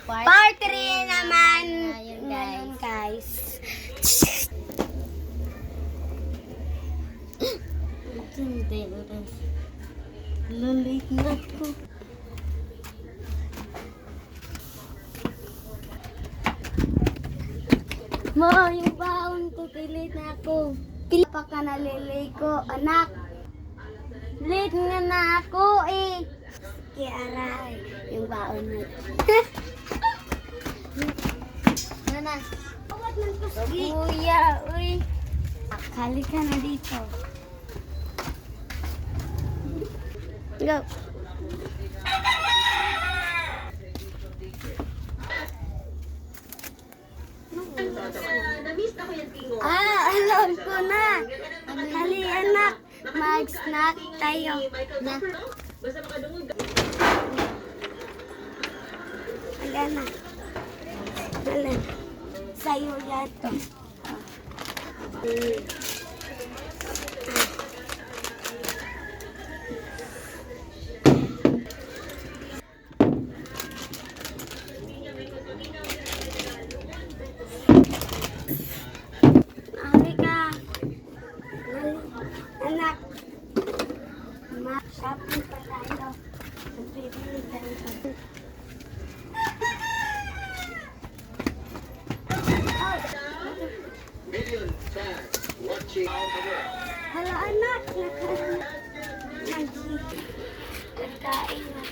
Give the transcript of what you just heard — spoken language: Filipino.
Part 3 naman. Ngayon, guys. Hindi, oras. Late na ako. Ma, yung baon ko, late na ako. Pila pa ka nalilay ko, anak. Late nga na ako eh. Kaya aray, yung baon mo. Nana, Awat man ko, sige. kuya, uy. Akali ka na dito. Go. Alam ko na. Hali, anak. Mag-snack tayo. Na, Hala na. Hala. Sa'yo yan to. Halika. Anak. Ma-shopping pa tayo. Bibili tayo. Million fans watching all the world. Hala, anak. Nagkakain na.